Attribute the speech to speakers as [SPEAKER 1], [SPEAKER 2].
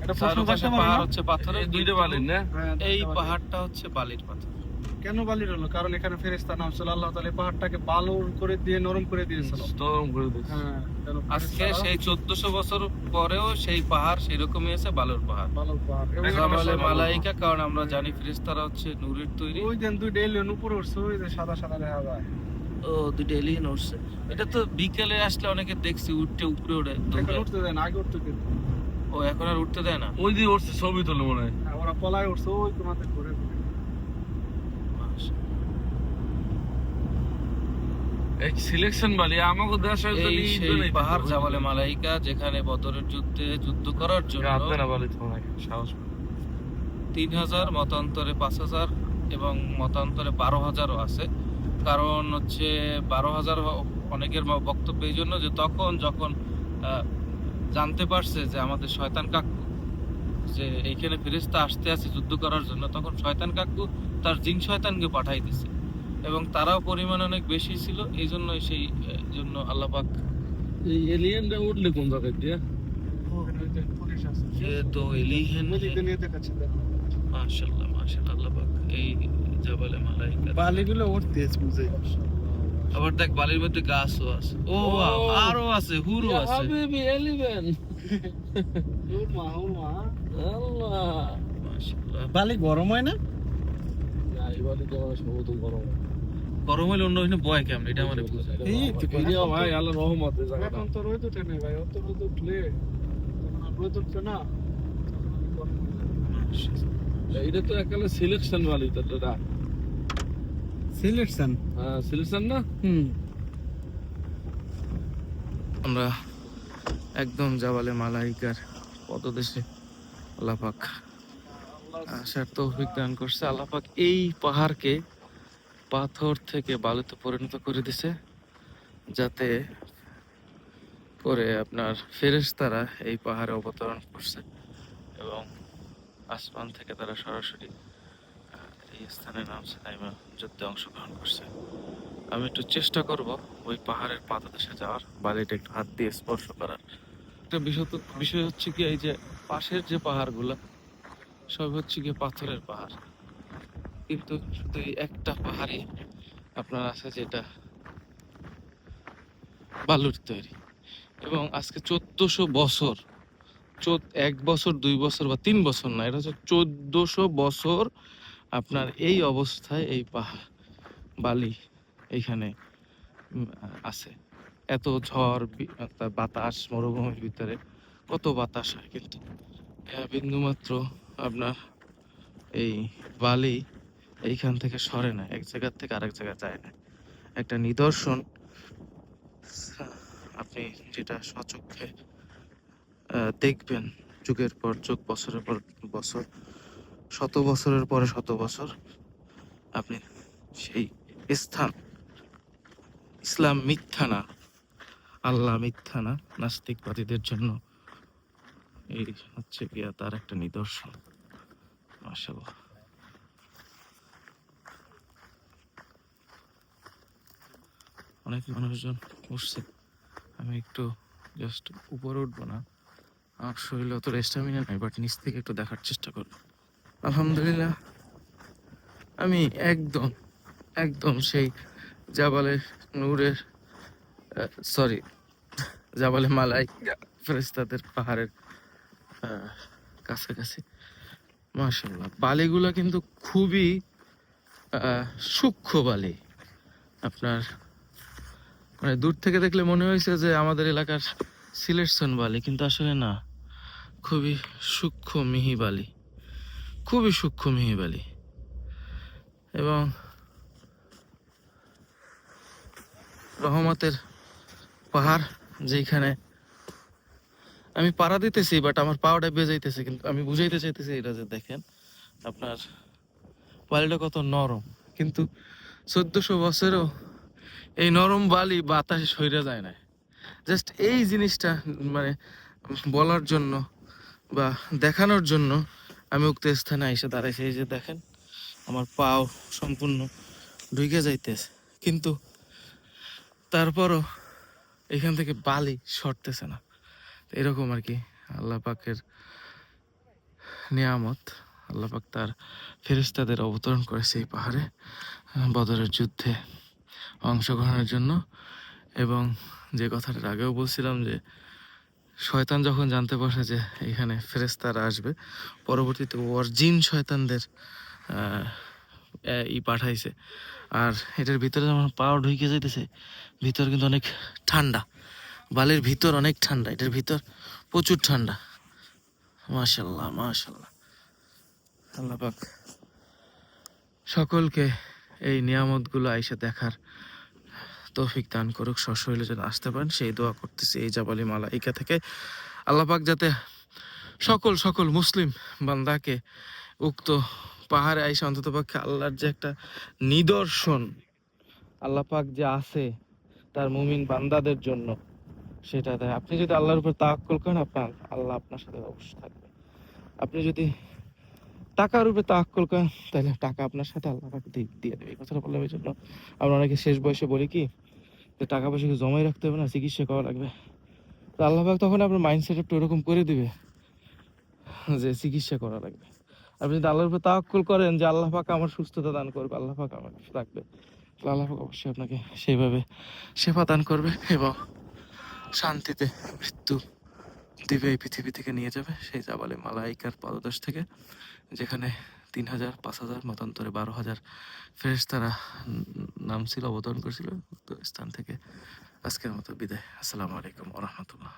[SPEAKER 1] এটা প্রশ্ন করতে পারো
[SPEAKER 2] পাহাড়
[SPEAKER 1] না?
[SPEAKER 2] হচ্ছে পাথরের,
[SPEAKER 3] দুইটা বালির না?
[SPEAKER 1] হ্যাঁ,
[SPEAKER 2] এই
[SPEAKER 1] দুইটা বালি।
[SPEAKER 2] পাহাড়টা হচ্ছে বালির পাথর।
[SPEAKER 1] কেন বালির হলো? কারণ এখানে ফেরেশতা নামছিল, আল্লাহ তাআলা এই পাহাড়টাকে বালুর করে দিয়ে নরম করে দিয়েছিল।
[SPEAKER 3] নরম করে দিচ্ছে।
[SPEAKER 1] হ্যাঁ, যেন
[SPEAKER 2] আজকে
[SPEAKER 1] ফেরেশতারা
[SPEAKER 2] সেই 1400 বছর পরেও সেই পাহাড় সেরকমই আছে, বালুর পাহাড়।
[SPEAKER 1] বালুর পাহাড়। এবং
[SPEAKER 3] এখন
[SPEAKER 1] আমরা
[SPEAKER 2] জাবালে
[SPEAKER 1] সবাই-
[SPEAKER 2] মালাইকা, কারণ আমরা জানি ফেরেশতারা হচ্ছে নূরের তৈরি।
[SPEAKER 1] ওই দিন দুইটা এলিয়ন উপরে উঠছে, ওই যে সাদা সাদা দেখা যায়।
[SPEAKER 2] ও দুইটা এলিয়েন উঠছে। এটা তো বিকেলে আসলে অনেকে দেখছি উঠতে উপরে ওঠে
[SPEAKER 1] এখন
[SPEAKER 2] দৌড়ে।
[SPEAKER 1] উঠতে দেয় না, আগে উঠতে দিত।
[SPEAKER 2] ও এখন আর উঠতে দেয় না।
[SPEAKER 3] ওই দিয়ে উঠছে, ছবি তোলে মনে হয়।
[SPEAKER 1] হ্যাঁ, ওরা পলায় উঠছে ওই কোনাতে ঘুরে ঘুরে।
[SPEAKER 3] এক সিলেকশন বালি আমাকে দেশে
[SPEAKER 2] এই সেই পাহাড় জাবালে মালাইকা, যেখানে বদরের যুদ্ধে যুদ্ধ করার জন্য
[SPEAKER 3] রাতে না বালি তো অনেক সাহস।
[SPEAKER 2] 3000, মতান্তরে 5000 এবং মতান্তরে 12000ও আছে। কারণ হচ্ছে 12000 অনেকের বক্তব্য এই জন্য যে তখন যখন জানতে পারছে যে আমাদের শয়তান কাকু যে এইখানে ফেরেশতা আসতে আছে যুদ্ধ করার জন্য, তখন শয়তান কাকু তার জিন শয়তানকে পাঠাই দিছে এবং তারাও পরিমাণ অনেক বেশি ছিল। এই জন্য সেই জন্য আল্লাহ পাক
[SPEAKER 3] এই এলিয়েনটা উঠলে কোন জায়গা দিয়ে?
[SPEAKER 1] ওখানে ওই যে পুলিশ আছে।
[SPEAKER 2] যে তো এলিয়েন
[SPEAKER 1] ওদিকে নিয়ে দেখাচ্ছে দেখো।
[SPEAKER 2] মাশাআল্লাহ মাশাআল্লাহ, আল্লাহ পাক এই জাবালে মালাইকা।
[SPEAKER 1] বালিগুলো উঠতে বুঝে।
[SPEAKER 2] আবার দেখ বালির মধ্যে গাছও আছে। ও আরো আছে, হুরু আছে।
[SPEAKER 3] হাবিবি এলিভেন।
[SPEAKER 1] হুরমা হুরমা।
[SPEAKER 3] আল্লাহ।
[SPEAKER 2] মাশাআল্লাহ।
[SPEAKER 1] বালি গরম হয় না?
[SPEAKER 3] না, এই বালি তো আমার সমুদ্র গরম।
[SPEAKER 2] গরম হলে অন্য হইলে বয় কেমন, এটা মানে বুঝে।
[SPEAKER 1] এই তো
[SPEAKER 3] এই ভাই আল্লাহ রহমত এই জায়গাটা।
[SPEAKER 1] এখন তো রোদ ওঠে না ভাই, অত রোদ উঠলে রোদ উঠছে না।
[SPEAKER 3] এটা তো একালে সিলেকশন বালি তো এটা।
[SPEAKER 1] সিলেকশন।
[SPEAKER 3] হ্যাঁ, সিলেকশন না?
[SPEAKER 2] আমরা একদম জাবালে মালাইকার পদদেশে আল্লাহ পাক আসার তৌফিক দান করছে। আল্লাহ পাক এই পাহাড়কে পাথর থেকে বালুতে পরিণত করে দিছে, যাতে করে আপনার ফেরেশতারা এই পাহাড়ে অবতরণ করছে এবং আসমান থেকে তারা সরাসরি এই স্থানে নামছে, তাইমা যুদ্ধে অংশগ্রহণ করছে। আমি একটু চেষ্টা করব ওই পাহাড়ের পাদদেশে যাওয়ার, বালিটা একটু হাত দিয়ে স্পর্শ করার। একটা বিষয় হচ্ছে কি, এই যে পাশের যে পাহাড়গুলা সব হচ্ছে কি পাথরের পাহাড়, কিন্তু শুধু এই একটা পাহাড়ই আপনার আছে যেটা বালুর তৈরি। এবং আজকে 1400 বছর, 1 বছর 2 বছর বা 3 বছর না, এটা হচ্ছে 1400 বছর আপনার এই অবস্থায় এই পাহাড় বালি এইখানে আছে। এত ঝড় বাতাস, মরুভূমির ভিতরে কত বাতাস হয়, কিন্তু বিন্দুমাত্র আপনার এই বালি এইখান থেকে সরে না, এক জায়গা থেকে আরেক জায়গায় যায় না। একটা নিদর্শন আপনি যেটা স্বচক্ষে দেখবেন, যুগের পর যুগ, বছরের পর বছর, শত বছরের পরে শত বছর, আপনি সেই স্থান, ইসলাম মিথ্যা না, আল্লাহ মিথ্যা না, নাস্তিকবাদীদের জন্য এই হচ্ছে গিয়া তার একটা নিদর্শন। মাশাআল্লাহ। অনেক মানুষজন উঠছে, আমি একটু জাস্ট উপরে উঠবো না, আমার শরীরে অত স্ট্যামিনা নাই, বাট নিচ থেকে একটু দেখার চেষ্টা করবো। আলহামদুলিল্লাহ, আমি একদম একদম সেই জাবালে নূরের, সরি, জাবালে মালাইকা ফেরেশতাদের পাহাড়ের কাছাকাছি। মাশাআল্লাহ, বালিগুলা কিন্তু খুবই সূক্ষ্ম বালি। আপনার মানে দূর থেকে দেখলে মনে হয়েছে যে আমাদের এলাকার সিলেকশন বালি, কিন্তু আসলে না, খুবই সূক্ষ্ম মিহি বালি, খুবই সূক্ষ্ম মিহি বালি। এবং রহমতের পাহাড়, যেখানে আমি পাড়া দিতেছি বাট আমার পাওয়াটা বেজাইতেছে, কিন্তু আমি বুঝাইতে চাইতেছি এটা যে দেখেন আপনার বালিটা কত নরম, কিন্তু 1400 বছরেও এই নরম বালি বাতাসে সইরা যায় না। জাস্ট এই জিনিসটা মানে বলার জন্য বা দেখানোর জন্য আমি উক্ত স্থানে এসে দাঁড়াইছি। এই যে দেখেন আমার পাও সম্পূর্ণ ঢুকে যাইতেছে, কিন্তু তারপরও এখান থেকে বালি সরতেছে না। এরকম আর কি, আল্লাহ পাকের নিয়ামত। আল্লাহ পাক তার ফেরেশতাদের অবতরণ করেছে এই পাহাড়ে বদরের যুদ্ধে অংশগ্রহণের জন্য। এবং যে কথাটা আগেও বলছিলাম যে শয়তান যখন জানতে পারছে যে এখানে ফেরেশতারা আসবে, পরবর্তীতে ওর জিন শয়তানদের পাঠাইছে। আর এটার ভিতরে যখন পাও ঢুকে যাইতেছে, ভিতর কিন্তু অনেক ঠান্ডা, বালির ভিতর অনেক ঠান্ডা, এটার ভিতর প্রচুর ঠান্ডা। মাশাল্লাহ মাশাল্লাহ। আল্লাহ পাক সকলকে এই নিয়ামতগুলো আইসা দেখার তৌফিক দান করুক, সশরীরে যেন আসতে পারেন সেই দোয়া করতেছি এই জাবালি মালাইকা থেকে। আল্লাহ পাক যাতে সকল মুসলিম বান্দাকে উক্ত পাহাড়ে আইসা অন্তত পক্ষে আল্লাহর যে একটা নিদর্শন আল্লাহ পাক যে আছে তার মুমিন বান্দাদের জন্য সেটা দেয়। আপনি যদি আল্লাহর উপর তাওয়াক্কুল করেন, আপনার আল্লাহ আপনার সাথে অবশ্যই থাকবে। আপনি যদি টাকার উপরে তাওয়াক্কুল করেন, তাহলে টাকা আপনার সাথে আল্লাহ পাক দিয়ে দেবে। এই কথাটা বললাম এই জন্য আমরা অনেকে শেষ বয়সে বলি কি যে টাকা পয়সাকে জমাই রাখতে হবে না, চিকিৎসা করা লাগবে। তো আল্লাহ পাক তখন আপনার মাইন্ডসেট একটু ওরকম করে দিবে যে চিকিৎসা করা লাগবে। আপনি যদি আল্লাহর উপর তাওয়াক্কুল করেন যে আল্লাহ পাক আমার সুস্থতা দান করবে, আল্লাহ পাক আমাকে রাখবে, তাহলে আল্লাহ পাক অবশ্যই আপনাকে সেইভাবে সেবা দান করবে এবং শান্তিতে মৃত্যু দিবে, এই পৃথিবী থেকে নিয়ে যাবে সেই জাবালে মালাইকার পদদেশ থেকে, যেখানে 3000 5000 মতান্তরে 12,000 ফেরেশতারা নাম ছিল, অবতরণ করেছিল। তো স্থান থেকে আজকের মতো বিদায়। আসসালামু আলাইকুম ওয়া রাহমাতুল্লাহ।